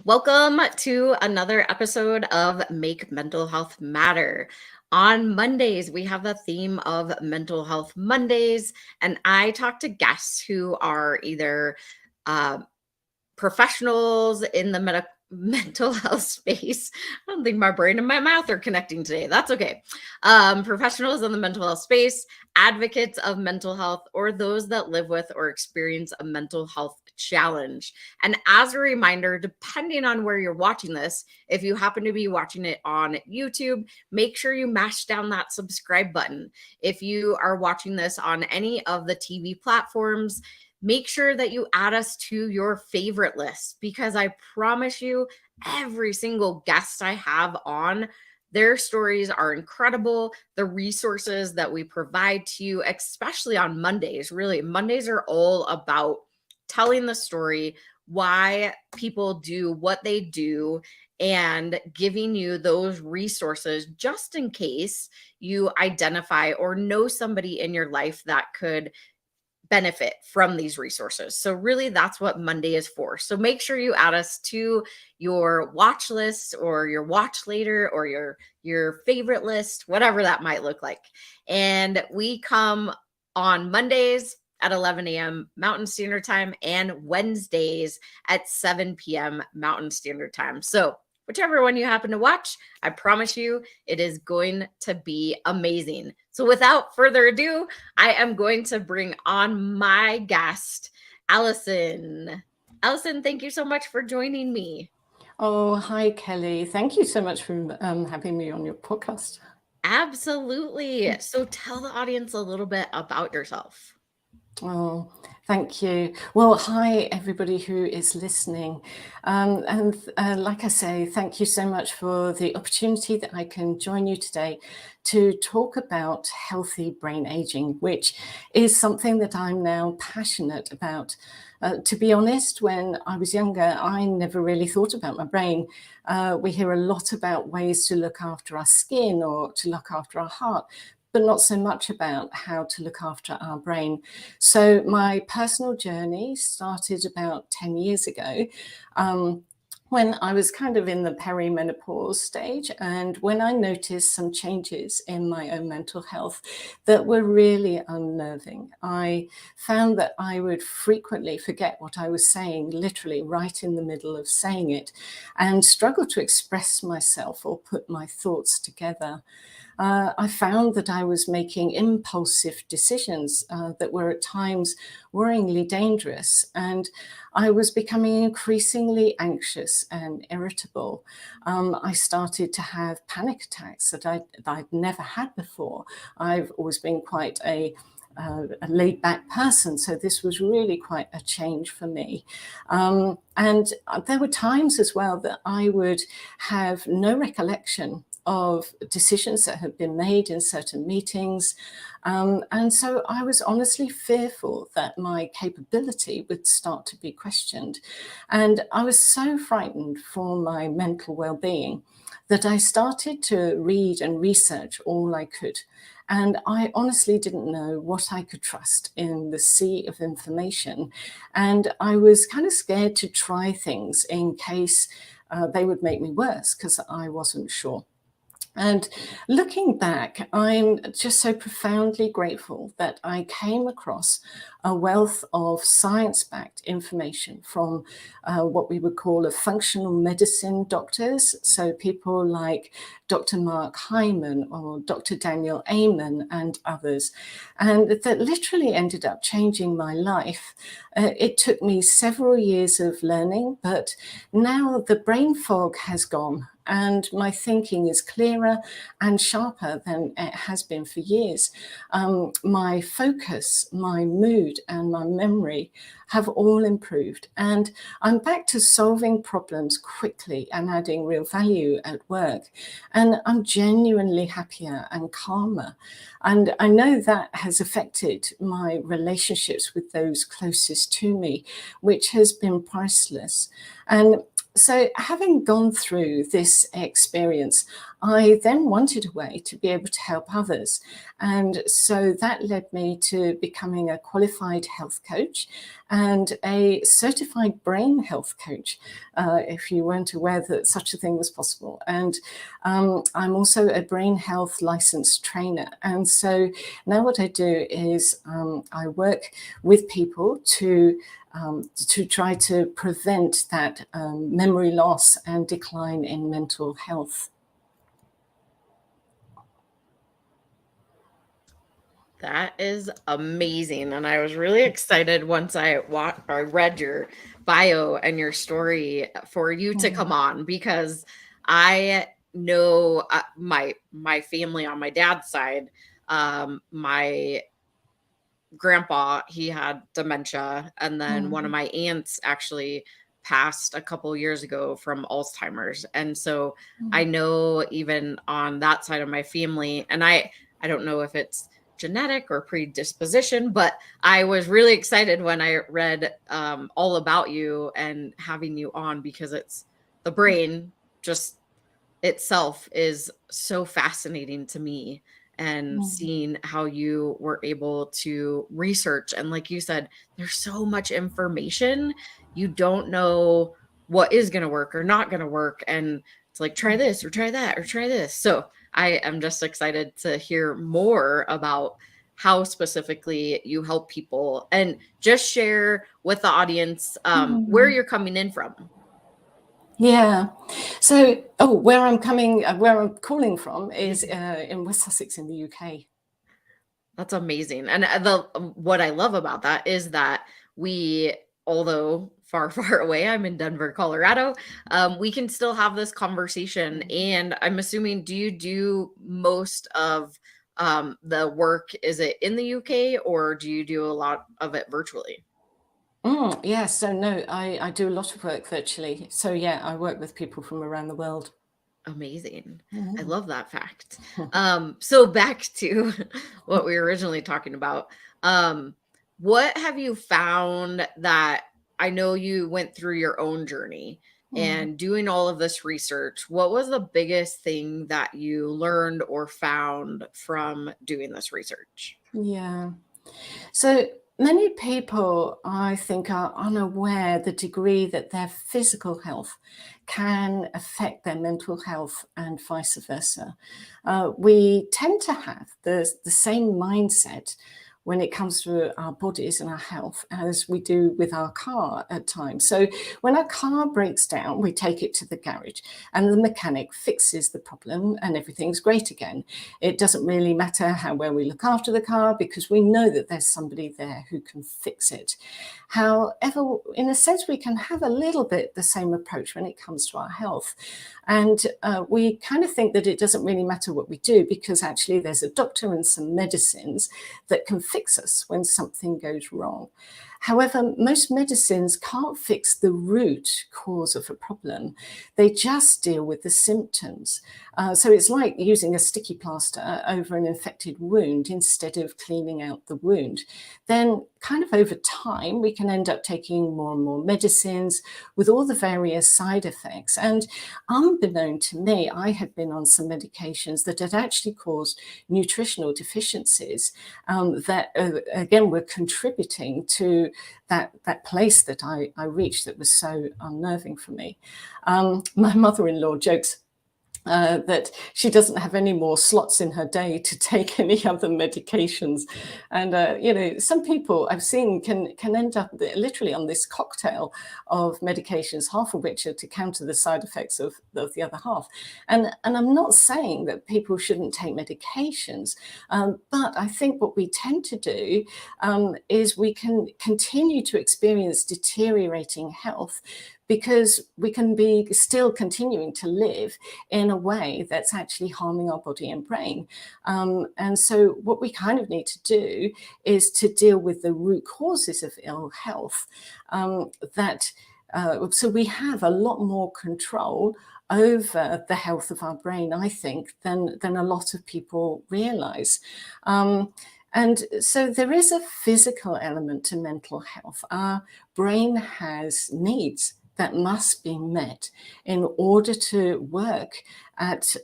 Welcome to another episode of Make Mental Health Matter. On Mondays, we have the theme of Mental Health Mondays, and I talk to guests who are either uh, professionals in the mental health space. I don't think my brain and my mouth are connecting today. That's okay. Professionals in the mental health space, advocates of mental health, or those that live with or experience a mental health challenge. And as a reminder, depending on where you're watching this, if you happen to be watching it on YouTube, make sure you mash down that subscribe button. If you are watching this on any of the TV platforms, make sure that you add us to your favorite list, because I promise you, every single guest I have on, their stories are incredible. The resources that we provide to you, especially on Mondays, really, Mondays are all about telling the story, why people do what they do, and giving you those resources just in case you identify or know somebody in your life that could benefit from these resources. So really that's what Monday is for. So make sure you add us to your watch list or your watch later or your favorite list, whatever that might look like. And we come on Mondays at 11 a.m. Mountain Standard Time and Wednesdays at 7 p.m. Mountain Standard Time. So whichever one you happen to watch, I promise you it is going to be amazing. So without further ado, I am going to bring on my guest, Allison. Allison, thank you so much for joining me. Oh, hi, Kelly. Thank you so much for having me on your podcast. Absolutely. So tell the audience a little bit about yourself. Oh, thank you. Well, hi, everybody who is listening. And like I say, thank you so much for the opportunity that I can join you today to talk about healthy brain aging, which is something that I'm now passionate about. To be honest, when I was younger, I never really thought about my brain. We hear a lot about ways to look after our skin or to look after our heart, but not so much about how to look after our brain. So my personal journey started about 10 years ago, when I was kind of in the perimenopause stage, and when I noticed some changes in my own mental health that were really unnerving. I found that I would frequently forget what I was saying, literally right in the middle of saying it, and struggle to express myself or put my thoughts together. I found that I was making impulsive decisions that were at times worryingly dangerous, and I was becoming increasingly anxious and irritable. I started to have panic attacks that I'd never had before. I've always been quite a laid-back person, so this was really quite a change for me. And there were times as well that I would have no recollection of decisions that had been made in certain meetings. And so I was honestly fearful that my capability would start to be questioned. And I was so frightened for my mental well-being that I started to read and research all I could. And I honestly didn't know what I could trust in the sea of information. And I was kind of scared to try things in case they would make me worse, because I wasn't sure. And looking back, I'm just so profoundly grateful that I came across a wealth of science-backed information from what we would call a functional medicine doctors. So people like Dr. Mark Hyman or Dr. Daniel Amen and others. And that literally ended up changing my life. It took me several years of learning, but now the brain fog has gone, and my thinking is clearer and sharper than it has been for years. My focus, my mood, and my memory have all improved. And I'm back to solving problems quickly and adding real value at work. And I'm genuinely happier and calmer. And I know that has affected my relationships with those closest to me, which has been priceless. And so having gone through this experience, I then wanted a way to be able to help others. And so that led me to becoming a qualified health coach and a certified brain health coach, if you weren't aware that such a thing was possible. And I'm also a brain health licensed trainer. And so now what I do is I work with people to try to prevent that memory loss and decline in mental health. That is amazing. And I was really excited once I read your bio and your story for you to come on, because I know my family on my dad's side, my grandpa, he had dementia, and then one of my aunts actually passed a couple years ago from Alzheimer's. And so I know even on that side of my family, and I don't know if it's genetic or predisposition, but I was really excited when I read all about you and having you on, because it's the brain just itself is so fascinating to me, and seeing how you were able to research. And like you said, there's so much information. You don't know what is going to work or not going to work. And it's like, try this or try that or try this. So I am just excited to hear more about how specifically you help people, and just share with the audience where you're coming in from. Yeah. So, where I'm calling from is in West Sussex in the UK. That's amazing. And what I love about that is that we, although far, far away, I'm in Denver, Colorado, we can still have this conversation. And I'm assuming, do you do most of the work, is it in the UK, or do you do a lot of it virtually? Yeah, so no, I do a lot of work virtually. So yeah, I work with people from around the world. Amazing. I love that fact. So back to what we were originally talking about. What have you found that, I know you went through your own journey and doing all of this research. What was the biggest thing that you learned or found from doing this research? Yeah. So many people, I think, are unaware the degree that their physical health can affect their mental health and vice versa. We tend to have the same mindset when it comes to our bodies and our health as we do with our car at times. So when our car breaks down, we take it to the garage and the mechanic fixes the problem and everything's great again. It doesn't really matter how well we look after the car, because we know that there's somebody there who can fix it. However, in a sense, we can have a little bit the same approach when it comes to our health. And we kind of think that it doesn't really matter what we do, because actually there's a doctor and some medicines that can fix us when something goes wrong. However, most medicines can't fix the root cause of a problem. They just deal with the symptoms. So it's like using a sticky plaster over an infected wound instead of cleaning out the wound. Then kind of over time, we can end up taking more and more medicines with all the various side effects. And unbeknown to me, I had been on some medications that had actually caused nutritional deficiencies that, again, were contributing to that place that I reached that was so unnerving for me. My mother-in-law jokes that she doesn't have any more slots in her day to take any other medications. And, some people I've seen can end up literally on this cocktail of medications, half of which are to counter the side effects of the other half. And I'm not saying that people shouldn't take medications, but I think what we tend to do is we can continue to experience deteriorating health because we can be still continuing to live in a way that's actually harming our body and brain. And so what we kind of need to do is to deal with the root causes of ill health, so we have a lot more control over the health of our brain, I think, than a lot of people realize. And so there is a physical element to mental health. Our brain has needs that must be met in order to work at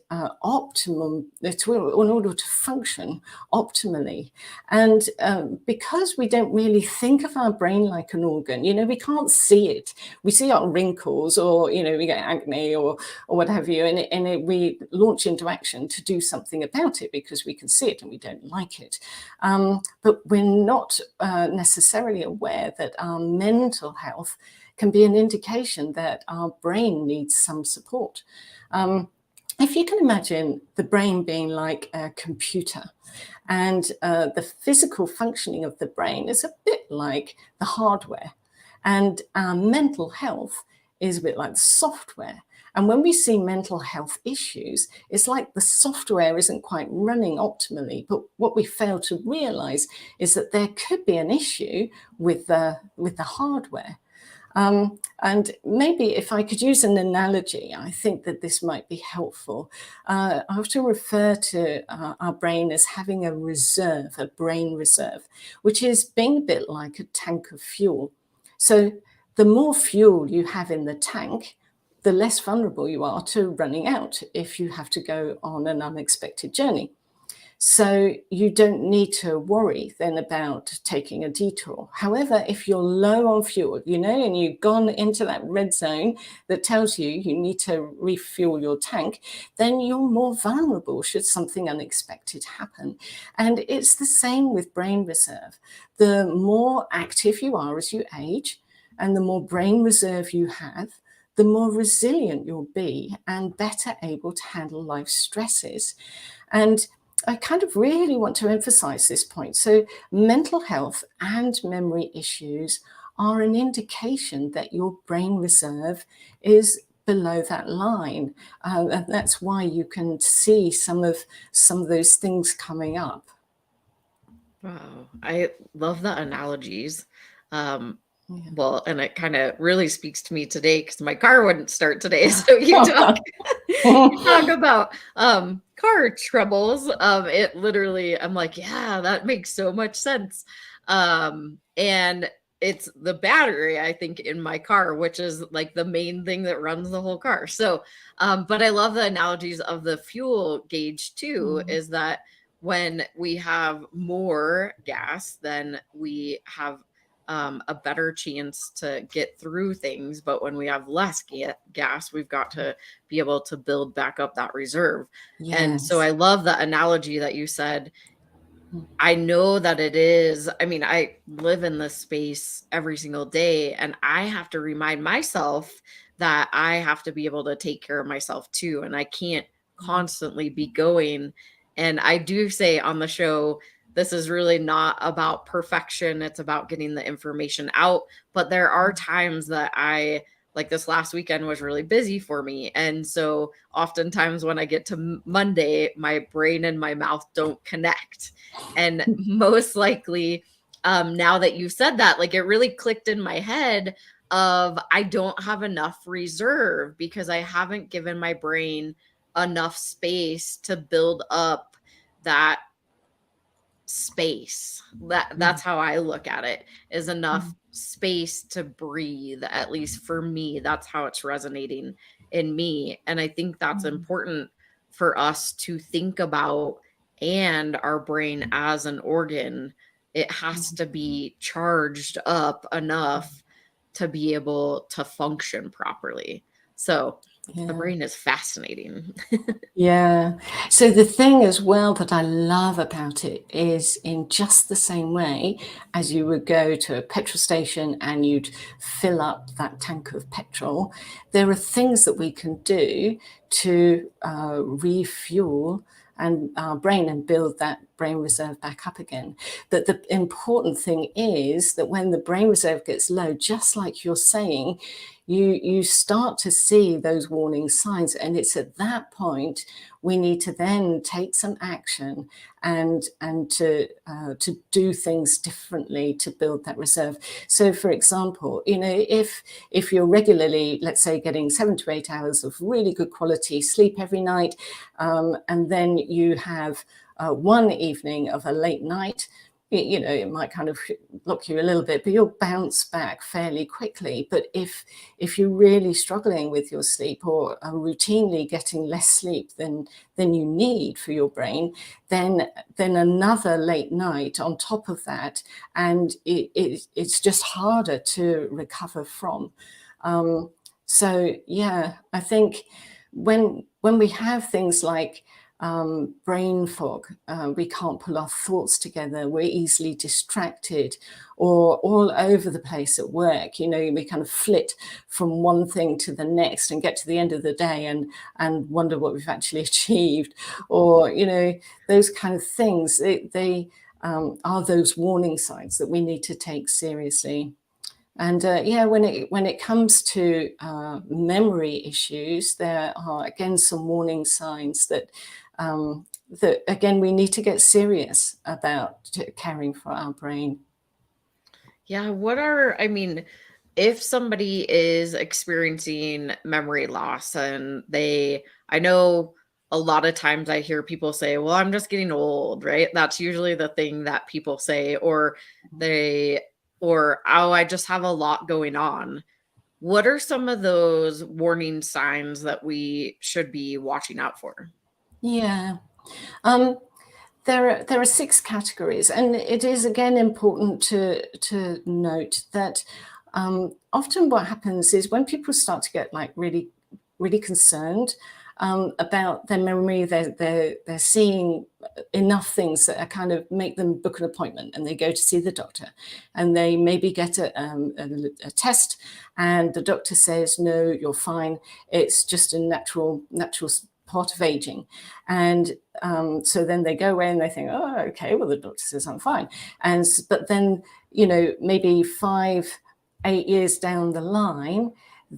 optimum, in order to function optimally. And because we don't really think of our brain like an organ, we can't see it. We see our wrinkles, or we get acne or what have you, and we launch into action to do something about it because we can see it and we don't like it. But we're not necessarily aware that our mental health can be an indication that our brain needs some support. If you can imagine the brain being like a computer, and the physical functioning of the brain is a bit like the hardware, and our mental health is a bit like the software. And when we see mental health issues, it's like the software isn't quite running optimally. But what we fail to realize is that there could be an issue with the hardware. And maybe if I could use an analogy, I think that this might be helpful. I often refer to our brain as having a reserve, a brain reserve, which is being a bit like a tank of fuel. So the more fuel you have in the tank, the less vulnerable you are to running out if you have to go on an unexpected journey. So you don't need to worry then about taking a detour. However, if you're low on fuel, and you've gone into that red zone that tells you you need to refuel your tank, then you're more vulnerable should something unexpected happen. And it's the same with brain reserve. The more active you are as you age, and the more brain reserve you have, the more resilient you'll be and better able to handle life stresses. And I kind of really want to emphasize this point. So mental health and memory issues are an indication that your brain reserve is below that line. And that's why you can see some of those things coming up. Wow. I love the analogies. Well, and it kind of really speaks to me today because my car wouldn't start today. So you talk about car troubles. It literally, I'm like, yeah, that makes so much sense. And it's the battery, I think, in my car, which is like the main thing that runs the whole car. So, but I love the analogies of the fuel gauge too, is that when we have more gas, then we have a better chance to get through things. But when we have less gas, we've got to be able to build back up that reserve. Yes. And so I love the analogy that you said. I know that it is. I mean, I live in this space every single day, and I have to remind myself that I have to be able to take care of myself too. And I can't constantly be going. And I do say on the show, this is really not about perfection. It's about getting the information out. But there are times that like this last weekend was really busy for me. And so oftentimes when I get to Monday, my brain and my mouth don't connect. And most likely, now that you said that, like it really clicked in my head of I don't have enough reserve because I haven't given my brain enough space to build up that space. That's how I look at it, is enough space to breathe. At least for me, that's how it's resonating in me. And I think that's important for us to think about. And our brain as an organ, it has to be charged up enough to be able to function properly. So the brain is fascinating. Yeah. So the thing as well that I love about it is, in just the same way as you would go to a petrol station and you'd fill up that tank of petrol, there are things that we can do to refuel and our brain and build that brain reserve back up again. But the important thing is that when the brain reserve gets low, just like you're saying, you start to see those warning signs. And it's at that point we need to then take some action and to do things differently to build that reserve. So for example, if you're regularly, let's say, getting 7 to 8 hours of really good quality sleep every night, and then you have one evening of a late night, you know, it might kind of block you a little bit, but you'll bounce back fairly quickly. But if you're really struggling with your sleep, or are routinely getting less sleep than you need for your brain, then another late night on top of that, and it's just harder to recover from. So yeah, I think when we have things like brain fog, we can't pull our thoughts together, we're easily distracted, or all over the place at work, you know, we kind of flit from one thing to the next and get to the end of the day and wonder what we've actually achieved, or, you know, those kind of things. They are those warning signs that we need to take seriously. And yeah, when it comes to memory issues, there are again some warning signs that that again we need to get serious about caring for our brain. Yeah, I mean, if somebody is experiencing memory loss and I know a lot of times I hear people say, well, I'm just getting old, right? That's usually the thing that people say, or oh, I just have a lot going on. What are some of those warning signs that we should be watching out for? Yeah. There are 6 categories, and it is again important to note that often what happens is when people start to get like really concerned about their memory, they're seeing enough things that are kind of make them book an appointment, and they go to see the doctor, and they maybe get a test, and the doctor says, no, you're fine, it's just a natural part of aging. And so then they go away and they think, oh, okay, well, the doctor says I'm fine. But then, you know, maybe 5-8 years down the line,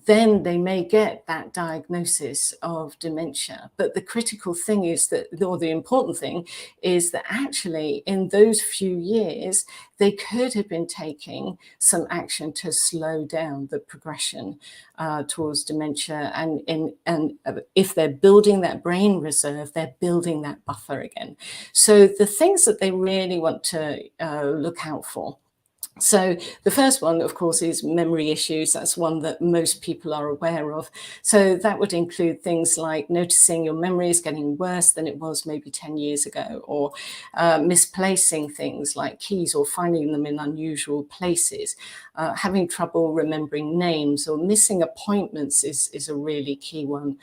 then they may get that diagnosis of dementia. But the critical thing is that, or the important thing is that actually in those few years, they could have been taking some action to slow down the progression towards dementia. And if they're building that brain reserve, they're building that buffer again. So the things that they really want to look out for. So the first one, of course, is memory issues. That's one that most people are aware of. So that would include things like noticing your memory is getting worse than it was maybe 10 years ago, or misplacing things like keys or finding them in unusual places, having trouble remembering names, or missing appointments is a really key one.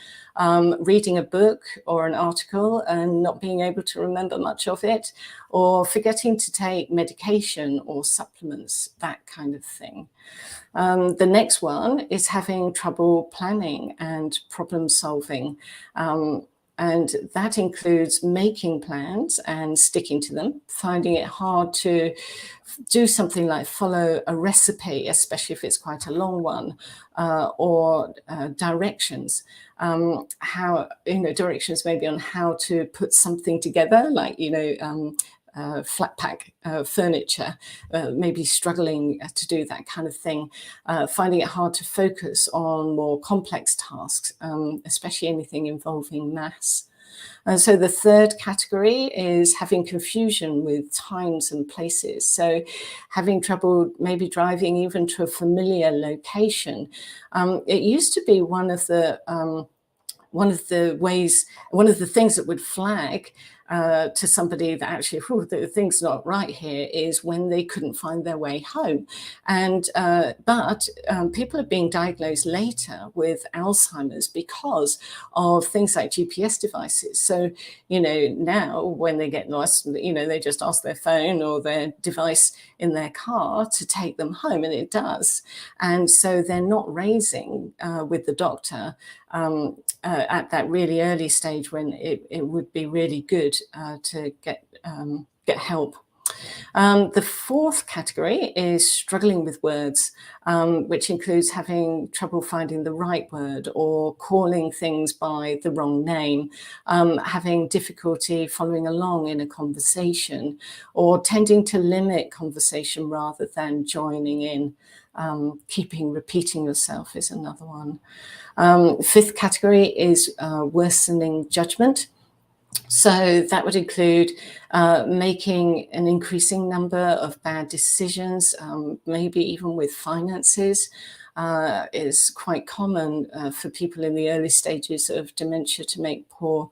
Reading a book or an article and not being able to remember much of it, or forgetting to take medication or supplements, that kind of thing. The next one is having trouble planning and problem solving. And that includes making plans and sticking to them, finding it hard to do something like follow a recipe, especially if it's quite a long one, or directions. Directions maybe on how to put something together, like, flat pack furniture, maybe struggling to do that kind of thing, finding it hard to focus on more complex tasks, especially anything involving maths. So the third category is having confusion with times and places. So having trouble maybe driving even to a familiar location. It used to be one of the things that would flag to somebody that actually, the thing's not right here, is when they couldn't find their way home. And but people are being diagnosed later with Alzheimer's because of things like GPS devices. So, now when they get lost, they just ask their phone or their device in their car to take them home, and it does. And so they're not raising with the doctor at that really early stage when it would be really good to get help. The fourth category is struggling with words, which includes having trouble finding the right word, or calling things by the wrong name, having difficulty following along in a conversation, or tending to limit conversation rather than joining in. Repeating yourself is another one. Fifth category is worsening judgment. So that would include making an increasing number of bad decisions, maybe even with finances. Is quite common for people in the early stages of dementia to make poor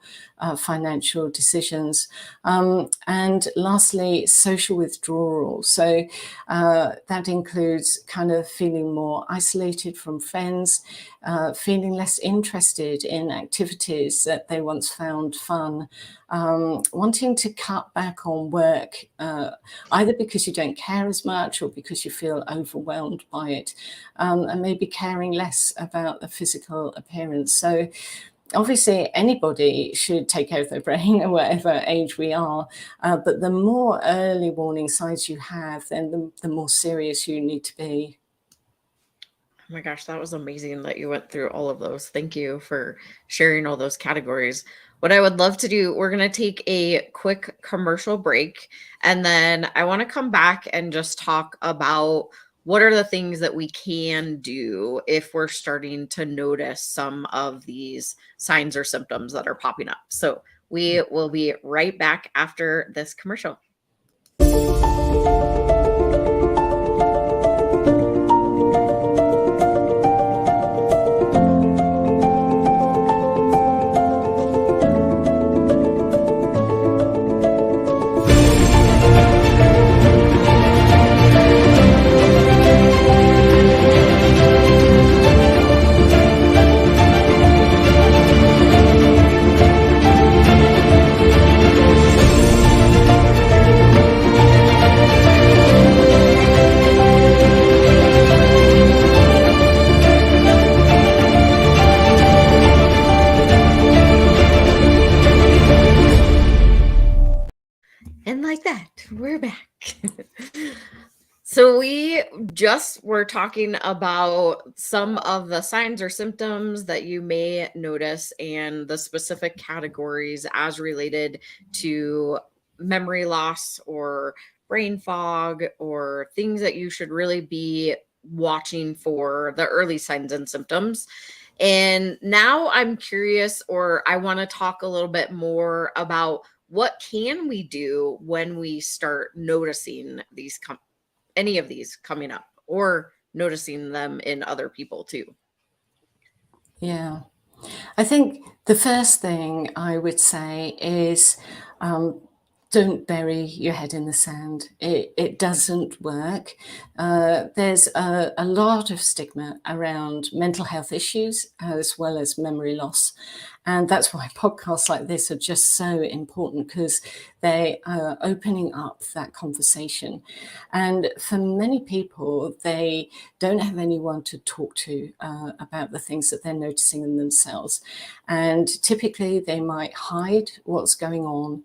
financial decisions. And lastly, social withdrawal. So that includes kind of feeling more isolated from friends, feeling less interested in activities that they once found fun, wanting to cut back on work, either because you don't care as much or because you feel overwhelmed by it, and maybe caring less about the physical appearance. So obviously anybody should take care of their brain at whatever age we are, but the more early warning signs you have, then the more serious you need to be. Oh my gosh, that was amazing that you went through all of those. Thank you for sharing all those categories. What I would love to do, we're going to take a quick commercial break, and then I want to come back and just talk about what are the things that we can do if we're starting to notice some of these signs or symptoms that are popping up. So we will be right back after this commercial. And like that, we're back. So we just were talking about some of the signs or symptoms that you may notice and the specific categories as related to memory loss or brain fog or things that you should really be watching for, the early signs and symptoms. And now I'm curious, or I want to talk a little bit more about what can we do when we start noticing these any of these coming up, or noticing them in other people too. Yeah. I think the first thing I would say is don't bury your head in the sand. It doesn't work. There's a lot of stigma around mental health issues as well as memory loss. And that's why podcasts like this are just so important, because they are opening up that conversation. And for many people, they don't have anyone to talk to about the things that they're noticing in themselves. And typically they might hide what's going on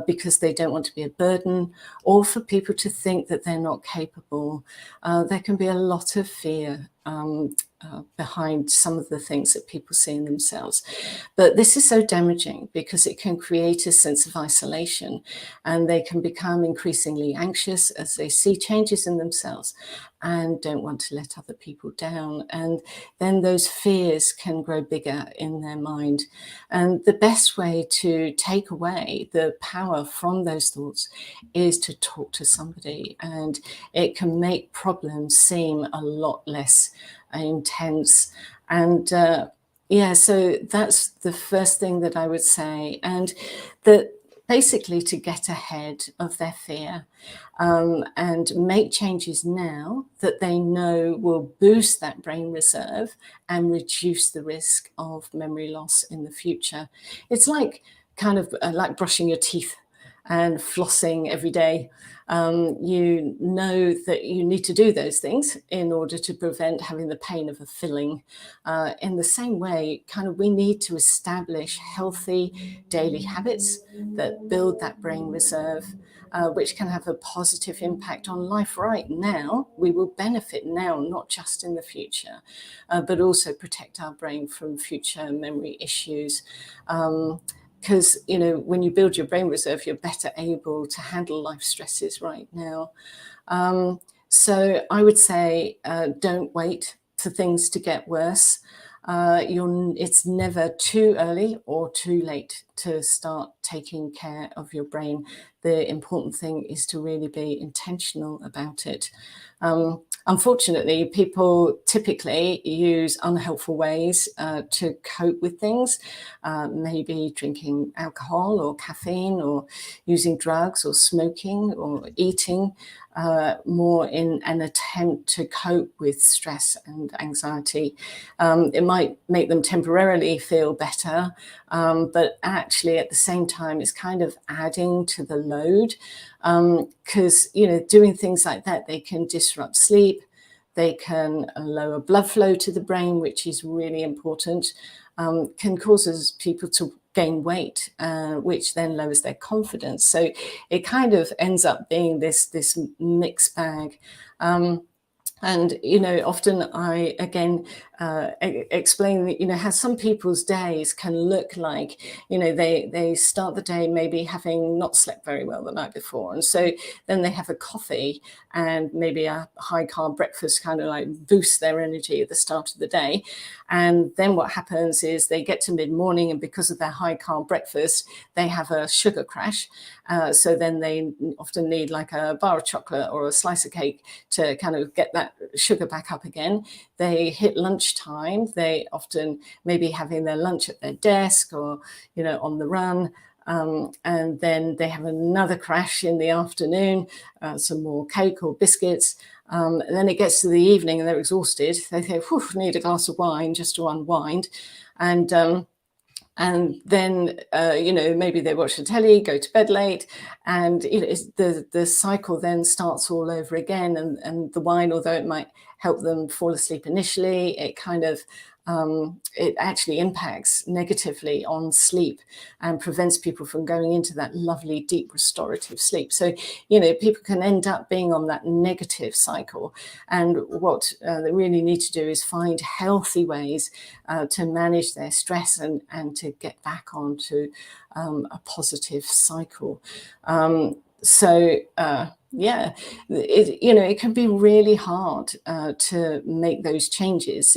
because they don't want to be a burden, or for people to think that they're not capable. There can be a lot of fear behind some of the things that people see in themselves. But this is so damaging because it can create a sense of isolation, and they can become increasingly anxious as they see changes in themselves and don't want to let other people down. And then those fears can grow bigger in their mind. And the best way to take away the power from those thoughts is to talk to somebody, and it can make problems seem a lot less intense. And yeah, so that's the first thing that I would say. And that basically to get ahead of their fear and make changes now that they know will boost that brain reserve and reduce the risk of memory loss in the future. It's like kind of like brushing your teeth and flossing every day. You know that you need to do those things in order to prevent having the pain of a filling. In the same way, kind of we need to establish healthy daily habits that build that brain reserve, which can have a positive impact on life right now. We will benefit now, not just in the future, but also protect our brain from future memory issues. Because, you know, when you build your brain reserve, you're better able to handle life stresses right now. So I would say don't wait for things to get worse. It's never too early or too late to start taking care of your brain. The important thing is to really be intentional about it. Unfortunately, people typically use unhelpful ways to cope with things, maybe drinking alcohol or caffeine, or using drugs, or smoking, or eating more in an attempt to cope with stress and anxiety. It might make them temporarily feel better, but actually at the same time it's kind of adding to the load, because doing things like that, they can disrupt sleep, they can lower blood flow to the brain, which is really important, can cause people to gain weight, which then lowers their confidence. So it kind of ends up being this mixed bag. And, often I, again, explain that, how some people's days can look like, they start the day maybe having not slept very well the night before. And so then they have a coffee and maybe a high carb breakfast, kind of like boosts their energy at the start of the day. And then what happens is they get to mid-morning, and because of their high carb breakfast, they have a sugar crash. So then they often need like a bar of chocolate or a slice of cake to kind of get that sugar back up again. They hit lunchtime, they often maybe having their lunch at their desk, or on the run, and then they have another crash in the afternoon, some more cake or biscuits, and then it gets to the evening and they're exhausted. They think, need a glass of wine just to unwind. And then, maybe they watch the telly, go to bed late, and the cycle then starts all over again. And the wine, although it might help them fall asleep initially, it kind of it actually impacts negatively on sleep and prevents people from going into that lovely, deep, restorative sleep. So, people can end up being on that negative cycle. And what they really need to do is find healthy ways to manage their stress and to get back onto a positive cycle. It can be really hard to make those changes.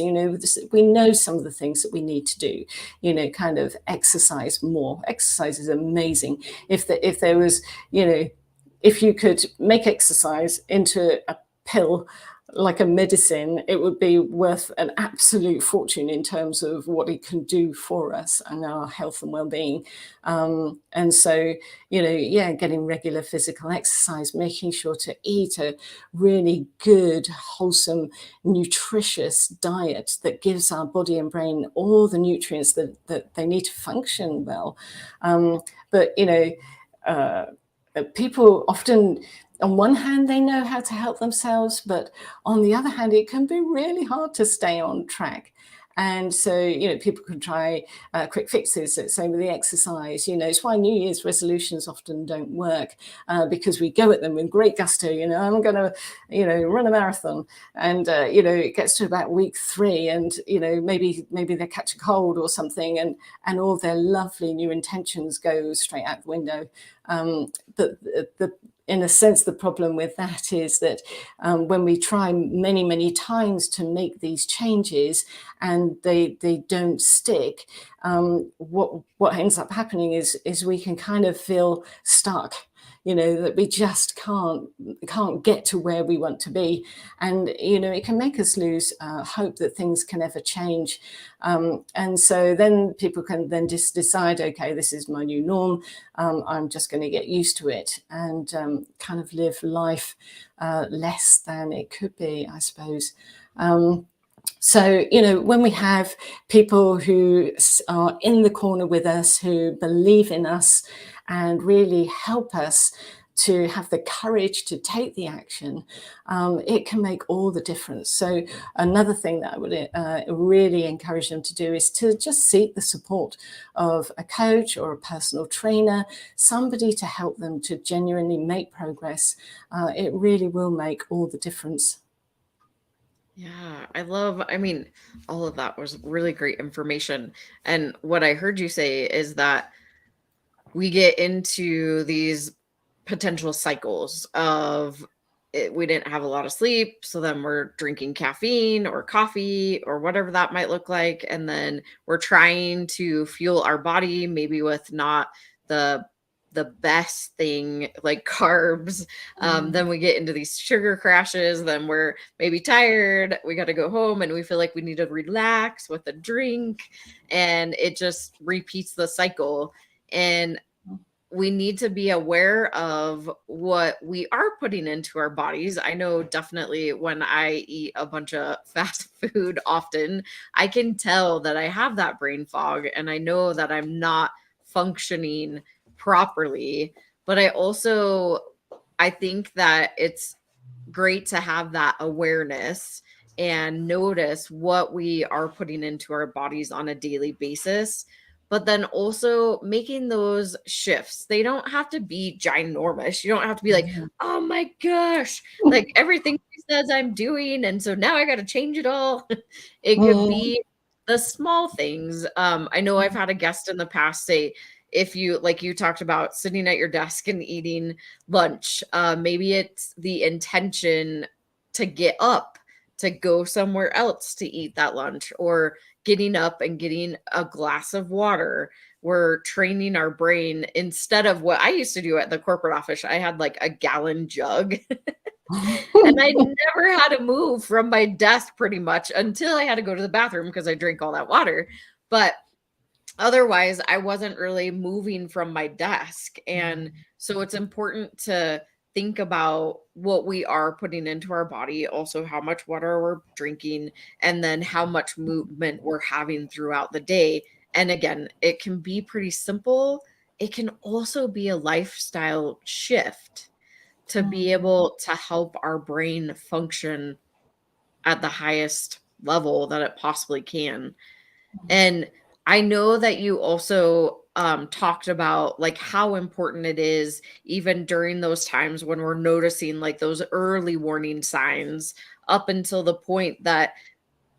We know some of the things that we need to do, kind of exercise more. Exercise is amazing. If there was, if you could make exercise into a pill, like a medicine, it would be worth an absolute fortune in terms of what it can do for us and our health and well-being. And so, getting regular physical exercise, making sure to eat a really good, wholesome, nutritious diet that gives our body and brain all the nutrients that they need to function well. But people often, on one hand, they know how to help themselves, but on the other hand, it can be really hard to stay on track. And so, people can try quick fixes, same with the exercise. It's why New Year's resolutions often don't work, because we go at them with great gusto. I'm going to, run a marathon. And, it gets to about week 3 and, maybe they catch a cold or something, and all their lovely new intentions go straight out the window. But in a sense, the problem with that is that when we try many, many times to make these changes and they don't stick, what ends up happening is we can kind of feel stuck. That we just can't get to where we want to be. And, it can make us lose hope that things can ever change. And so then people can then just decide, okay, this is my new norm. I'm just going to get used to it and kind of live life less than it could be, I suppose. So, when we have people who are in the corner with us, who believe in us and really help us to have the courage to take the action, it can make all the difference. So another thing that I would really encourage them to do is to just seek the support of a coach or a personal trainer, somebody to help them to genuinely make progress. It really will make all the difference. Yeah, all of that was really great information. And what I heard you say is that we get into these potential cycles of we didn't have a lot of sleep. So then we're drinking caffeine or coffee or whatever that might look like. And then we're trying to fuel our body, maybe with not the best thing like carbs. Then we get into these sugar crashes. Then we're maybe tired. We got to go home and we feel like we need to relax with a drink. And it just repeats the cycle. And we need to be aware of what we are putting into our bodies. I know definitely when I eat a bunch of fast food often, I can tell that I have that brain fog and I know that I'm not functioning properly. But I think that it's great to have that awareness and notice what we are putting into our bodies on a daily basis, but then also making those shifts. They don't have to be ginormous. You don't have to be like, oh my gosh, like everything he says I'm doing, and so now I got to change it all. It could be the small things. I know I've had a guest in the past say, if you, like you talked about sitting at your desk and eating lunch, maybe it's the intention to get up to go somewhere else to eat that lunch, or getting up and getting a glass of water. We're training our brain instead of what I used to do at the corporate office. I had like a gallon jug and I never had to move from my desk pretty much until I had to go to the bathroom because I drank all that water. But otherwise, I wasn't really moving from my desk. And so it's important to think about what we are putting into our body, also how much water we're drinking, and then how much movement we're having throughout the day. And again, it can be pretty simple. It can also be a lifestyle shift to be able to help our brain function at the highest level that it possibly can. And I know that you also talked about like how important it is, even during those times when we're noticing like those early warning signs, up until the point that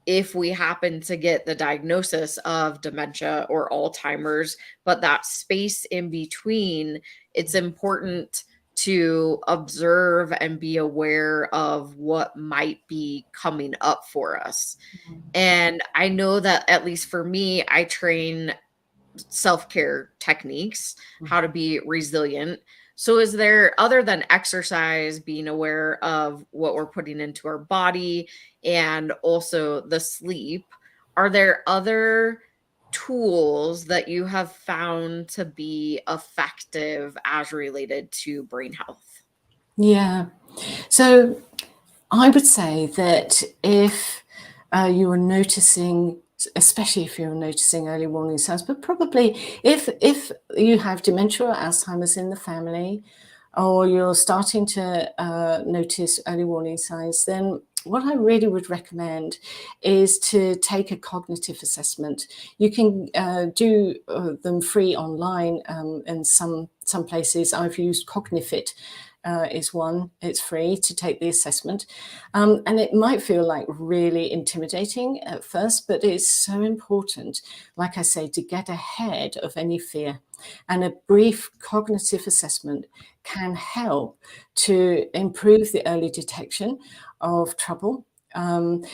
if we happen to get the diagnosis of dementia or Alzheimer's, but that space in between, it's important to observe and be aware of what might be coming up for us. And I know that, at least for me, I train self-care techniques, how to be resilient. So is there, other than exercise, being aware of what we're putting into our body and also the sleep, are there other tools that you have found to be effective as related to brain health? Yeah. So I would say that if you are noticing, especially if you're noticing early warning signs, but probably if you have dementia or Alzheimer's in the family, or you're starting to notice early warning signs, then what I really would recommend is to take a cognitive assessment. You can do them free online in some places. I've used Cognifit. Is one. It's free to take the assessment, and it might feel like really intimidating at first, but it's so important, like I say, to get ahead of any fear. And a brief cognitive assessment can help to improve the early detection of trouble. And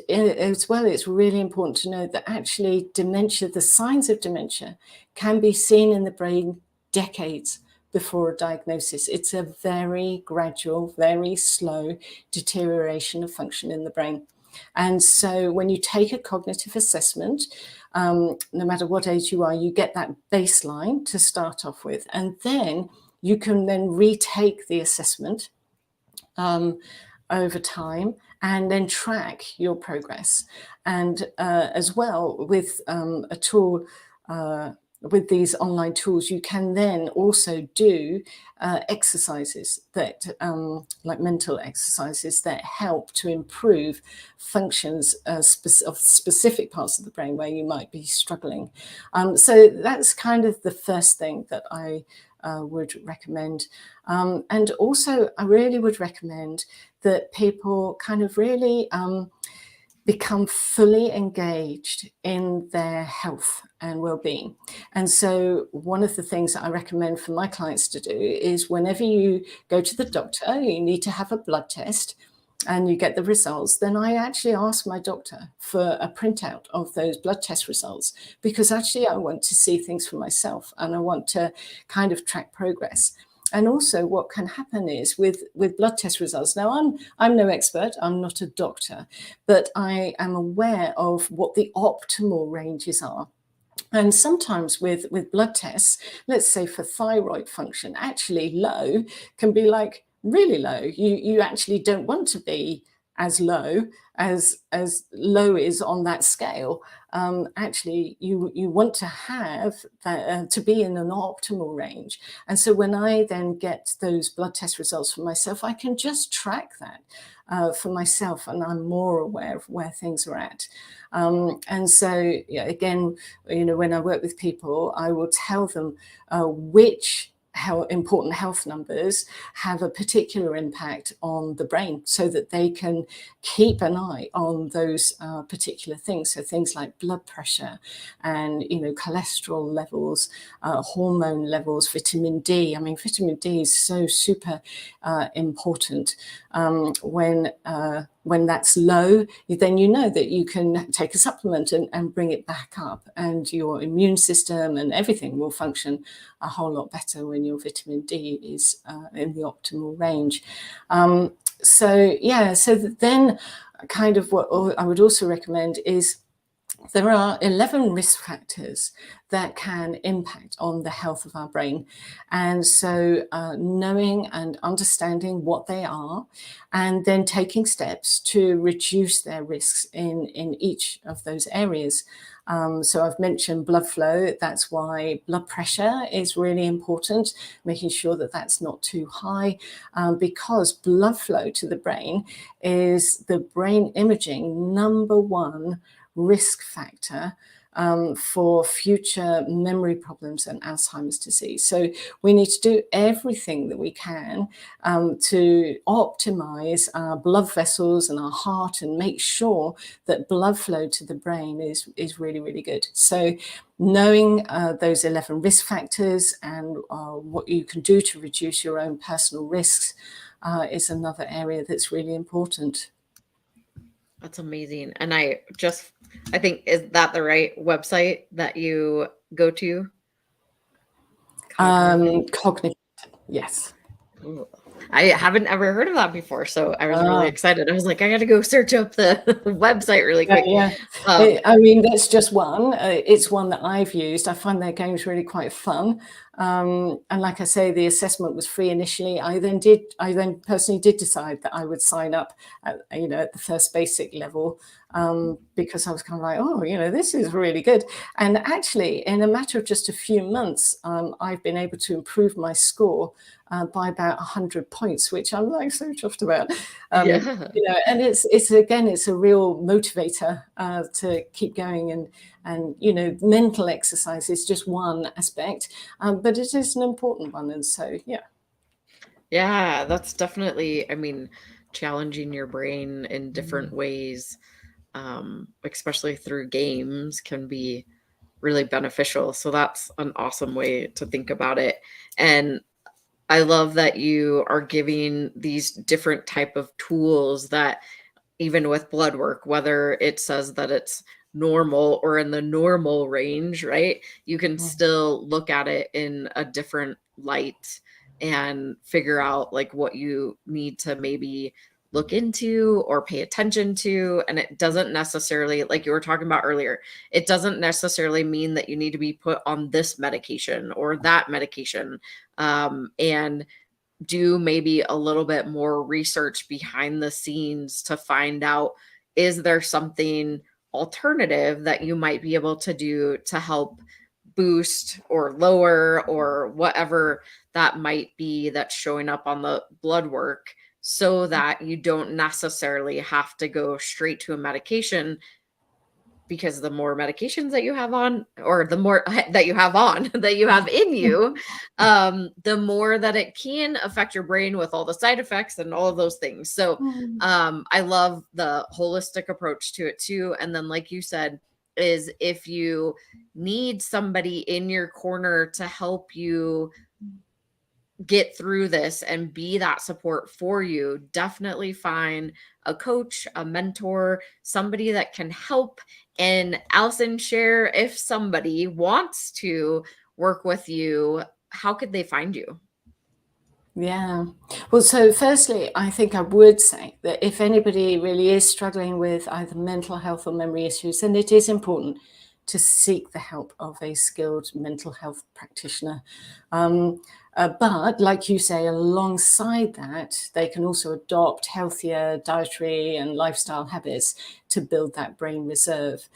as well, it's really important to know that actually dementia, the signs of dementia, can be seen in the brain decades before a diagnosis. It's a very gradual, very slow deterioration of function in the brain. And so when you take a cognitive assessment, no matter what age you are, you get that baseline to start off with. And then you can then retake the assessment over time and then track your progress. And as well, with a tool, with these online tools, you can then also do exercises that, like mental exercises, that help to improve functions of specific parts of the brain where you might be struggling. So that's kind of the first thing that I would recommend. And also, I really would recommend that people kind of really become fully engaged in their health and well-being. And so one of the things that I recommend for my clients to do is whenever you go to the doctor, you need to have a blood test and you get the results, then I actually ask my doctor for a printout of those blood test results, because actually I want to see things for myself and I want to kind of track progress. And also what can happen is with blood test results, now I'm no expert, I'm not a doctor, but I am aware of what the optimal ranges are. And sometimes with blood tests, let's say for thyroid function, actually low can be like really low. You actually don't want to be as low as low is on that scale. Actually, you want to have that to be in an optimal range. And so when I then get those blood test results for myself, I can just track that for myself, and I'm more aware of where things are at. And so, yeah, again, when I work with people, I will tell them which important health numbers have a particular impact on the brain, so that they can keep an eye on those particular things. So things like blood pressure and cholesterol levels, hormone levels, vitamin D. I mean, vitamin D is so super important. When that's low, then you know that you can take a supplement and bring it back up, and your immune system and everything will function a whole lot better when your vitamin D is in the optimal range. So then kind of what I would also recommend is there are 11 risk factors that can impact on the health of our brain. And so knowing and understanding what they are, and then taking steps to reduce their risks in each of those areas. So I've mentioned blood flow. That's why blood pressure is really important, making sure that that's not too high, because blood flow to the brain is the brain imaging #1 risk factor for future memory problems and Alzheimer's disease. So we need to do everything that we can to optimize our blood vessels and our heart, and make sure that blood flow to the brain is really, really good. So knowing those 11 risk factors and what you can do to reduce your own personal risks is another area that's really important. That's amazing. And I think, is that the right website that you go to? Cognitive, yes. Ooh. I haven't ever heard of that before, so I was really excited. I was like, I got to go search up the website really quick. Yeah. I mean, that's just one. It's one that I've used. I find their games really quite fun. And like I say, the assessment was free initially. I then personally did decide that I would sign up at the first basic level, because I was kind of like, oh, this is really good. And actually, in a matter of just a few months, I've been able to improve my score by about 100 points, which I'm like so chuffed about. Yeah. And it's a real motivator to keep going, and mental exercise is just one aspect, but it is an important one. And so Yeah, that's definitely, I mean, challenging your brain in different ways, especially through games, can be really beneficial. So that's an awesome way to think about it. And I love that you are giving these different type of tools that, even with blood work, whether it says that it's normal or in the normal range, right? You can still look at it in a different light and figure out like what you need to maybe look into or pay attention to. And it doesn't necessarily, like you were talking about earlier, it doesn't necessarily mean that you need to be put on this medication or that medication. And do maybe a little bit more research behind the scenes to find out, is there something alternative that you might be able to do to help boost or lower or whatever that might be that's showing up on the blood work, so that you don't necessarily have to go straight to a medication because the more medications that you have on, or the more that you have on, that you have in you, the more that it can affect your brain with all the side effects and all of those things. So I love the holistic approach to it too. And then, like you said, is if you need somebody in your corner to help you get through this and be that support for you, definitely find a coach, a mentor, somebody that can help. And Allison, share, if somebody wants to work with you, how could they find you? Yeah. Well, so firstly, I think I would say that if anybody really is struggling with either mental health or memory issues, then it is important to seek the help of a skilled mental health practitioner. But like you say, alongside that, they can also adopt healthier dietary and lifestyle habits to build that brain reserve.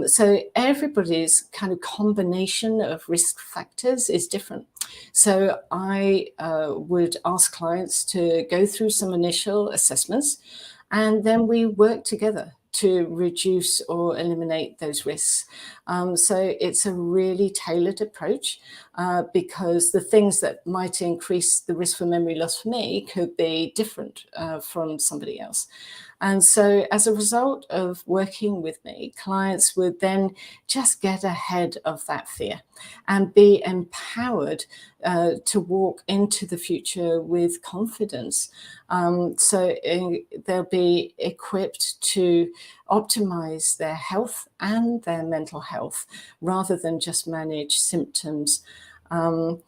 So everybody's kind of combination of risk factors is different. So I would ask clients to go through some initial assessments, and then we work together to reduce or eliminate those risks. So it's a really tailored approach because the things that might increase the risk for memory loss for me could be different from somebody else. And so as a result of working with me, clients would then just get ahead of that fear and be empowered to walk into the future with confidence. So they'll be equipped to optimize their health and their mental health rather than just manage symptoms. And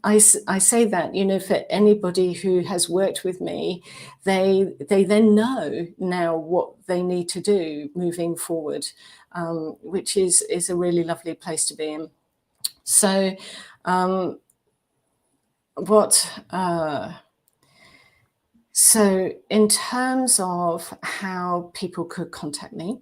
I say that, you know, for anybody who has worked with me, they then know now what they need to do moving forward, which is a really lovely place to be in. So so in terms of how people could contact me,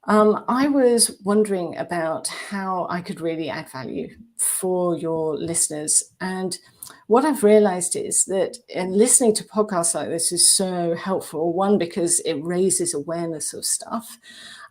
I was wondering about how I could really add value for your listeners. And what I've realized is that listening to podcasts like this is so helpful. One, because it raises awareness of stuff.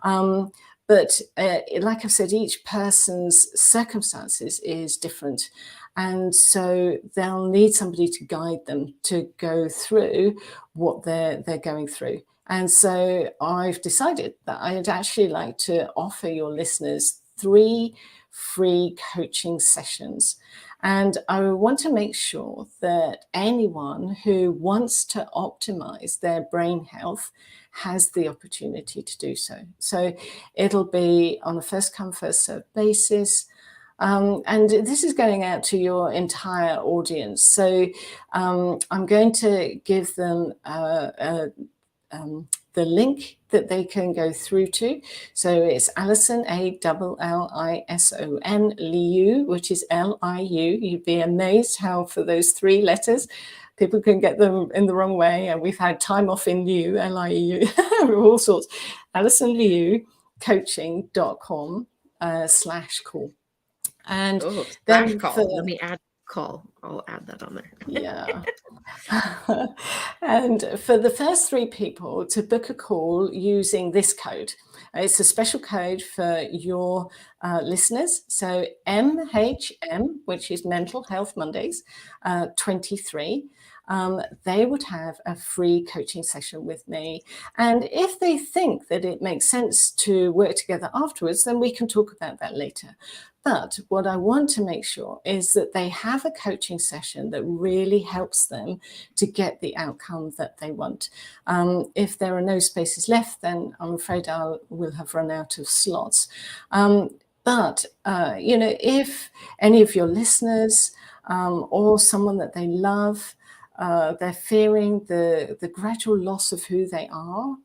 But like I've said, each person's circumstances is different. And so they'll need somebody to guide them to go through what they're going through. And so I've decided that I'd actually like to offer your listeners 3 free coaching sessions. And I want to make sure that anyone who wants to optimize their brain health has the opportunity to do so. So it'll be on a first come, first served basis. And this is going out to your entire audience. So I'm going to give them the link that they can go through to. So it's Allison, Allison Liu, which is Liu. You'd be amazed how for those 3 letters, people can get them in the wrong way. And we've had time off in Liu, Liu, all sorts. Allison Liu, coaching.com/call. And then call. Let me add call. I'll add that on there. Yeah. And for the first 3 people to book a call using this code, it's a special code for your listeners. So MHM, which is Mental Health Mondays, 23. They would have a free coaching session with me. And if they think that it makes sense to work together afterwards, then we can talk about that later. But what I want to make sure is that they have a coaching session that really helps them to get the outcome that they want. If there are no spaces left, then I'm afraid we'll have run out of slots. But, you know, if any of your listeners or someone that they love, they're fearing the gradual loss of who they are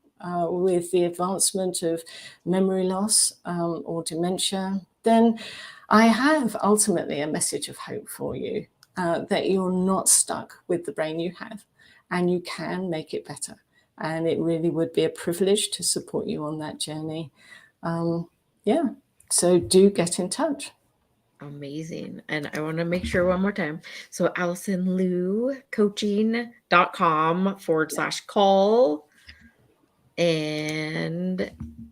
with the advancement of memory loss or dementia, then I have ultimately a message of hope for you, that you're not stuck with the brain you have and you can make it better. And it really would be a privilege to support you on that journey. Yeah, so do get in touch. Amazing. And I want to make sure one more time. So Allison Liu, coaching.com/call. and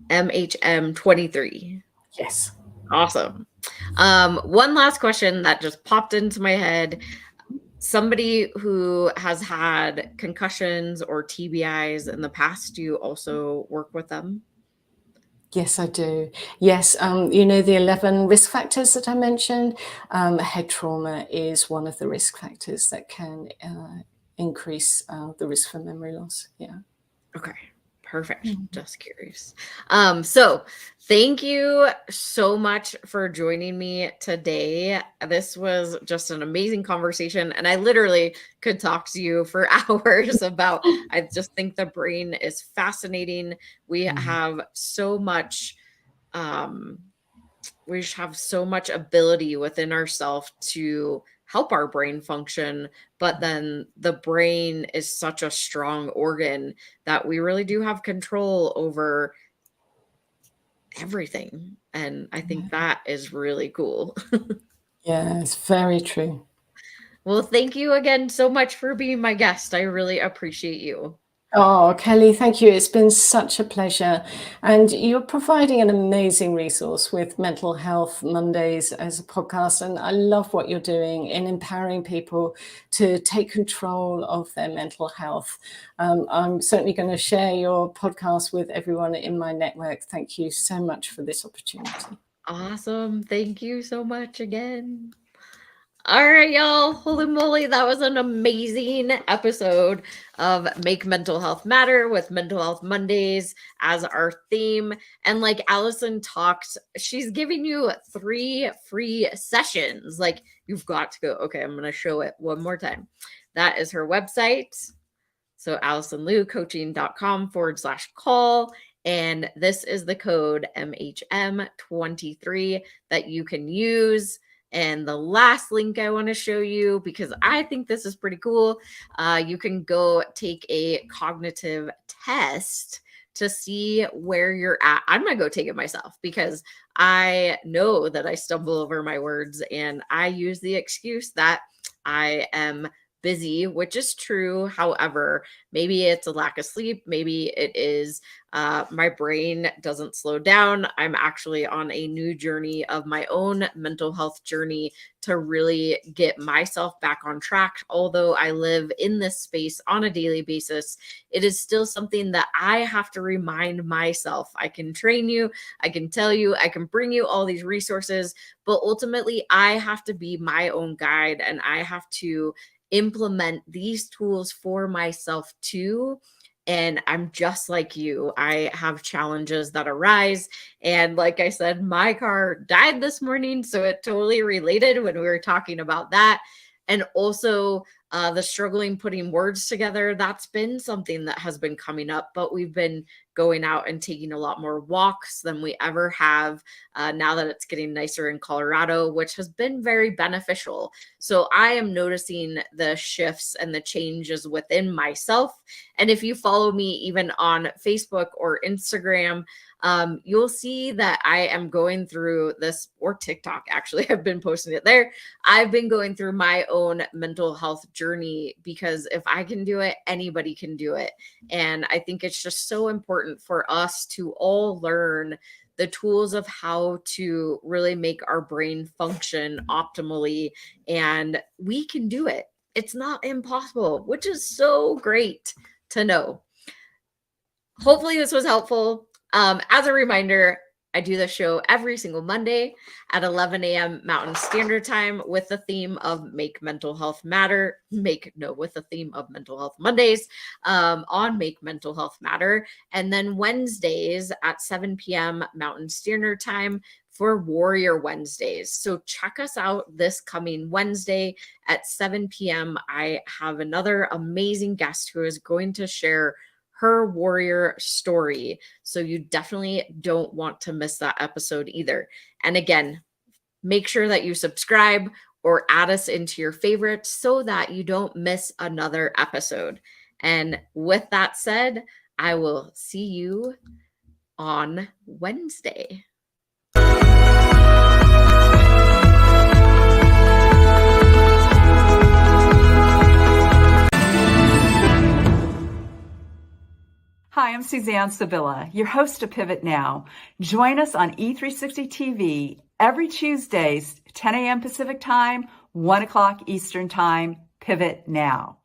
MHM13. Yes. Awesome. One last question that just popped into my head. Somebody who has had concussions or TBIs in the past, do you also work with them? Yes, I do. Yes, the 11 risk factors that I mentioned, head trauma is one of the risk factors that can increase the risk for memory loss. Yeah. Okay, perfect. Just curious. So thank you so much for joining me today. This was just an amazing conversation, and I literally could talk to you for hours about, I just think the brain is fascinating. We have so much we just have so much ability within ourselves to help our brain function, but then the brain is such a strong organ that we really do have control over everything, and I think that is really cool. Yeah, it's very true. Well, thank you again so much for being my guest. I really appreciate you. Oh, Kelly, thank you. It's been such a pleasure. And you're providing an amazing resource with Mental Health Mondays as a podcast. And I love what you're doing in empowering people to take control of their mental health. I'm certainly going to share your podcast with everyone in my network. Thank you so much for this opportunity. Awesome. Thank you so much again. All right, y'all. Holy moly, that was an amazing episode of Make Mental Health Matter with Mental Health Mondays as our theme. And like Allison talked, she's giving you 3 free sessions. Like, you've got to go. Okay, I'm going to show it one more time. That is her website. So AllisonLiuCoaching.com/call. And this is the code MHM23 that you can use. And the last link I want to show you, because I think this is pretty cool, you can go take a cognitive test to see where you're at. I'm going to go take it myself because I know that I stumble over my words and I use the excuse that I am busy, which is true. However, maybe it's a lack of sleep. Maybe it is my brain doesn't slow down. I'm actually on a new journey of my own mental health journey to really get myself back on track. Although I live in this space on a daily basis, it is still something that I have to remind myself. I can train you, I can tell you, I can bring you all these resources, but ultimately I have to be my own guide and I have to implement these tools for myself too. And I'm just like you. I have challenges that arise. And like I said, my car died this morning. So it totally related when we were talking about that. And also the struggling putting words together, that's been something that has been coming up, but we've been going out and taking a lot more walks than we ever have now that it's getting nicer in Colorado, which has been very beneficial. So I am noticing the shifts and the changes within myself. And if you follow me even on Facebook or Instagram, you'll see that I am going through this, or TikTok, actually, I've been posting it there. I've been going through my own mental health journey because if I can do it, anybody can do it. And I think it's just so important for us to all learn the tools of how to really make our brain function optimally. And we can do it. It's not impossible, which is so great to know. Hopefully this was helpful. As a reminder, I do the show every single Monday at 11 a.m. Mountain Standard Time with the theme of Make Mental Health Matter. With the theme of Mental Health Mondays on Make Mental Health Matter. And then Wednesdays at 7 p.m. Mountain Standard Time for Warrior Wednesdays. So check us out this coming Wednesday at 7 p.m. I have another amazing guest who is going to share her warrior story. So you definitely don't want to miss that episode either. And again, make sure that you subscribe or add us into your favorites so that you don't miss another episode. And with that said, I will see you on Wednesday. Hi, Hi, I'm Suzanne Sevilla, your host of Pivot Now. Join us on E360 TV every Tuesdays, 10 a.m. Pacific Time, 1 o'clock Eastern Time. Pivot Now.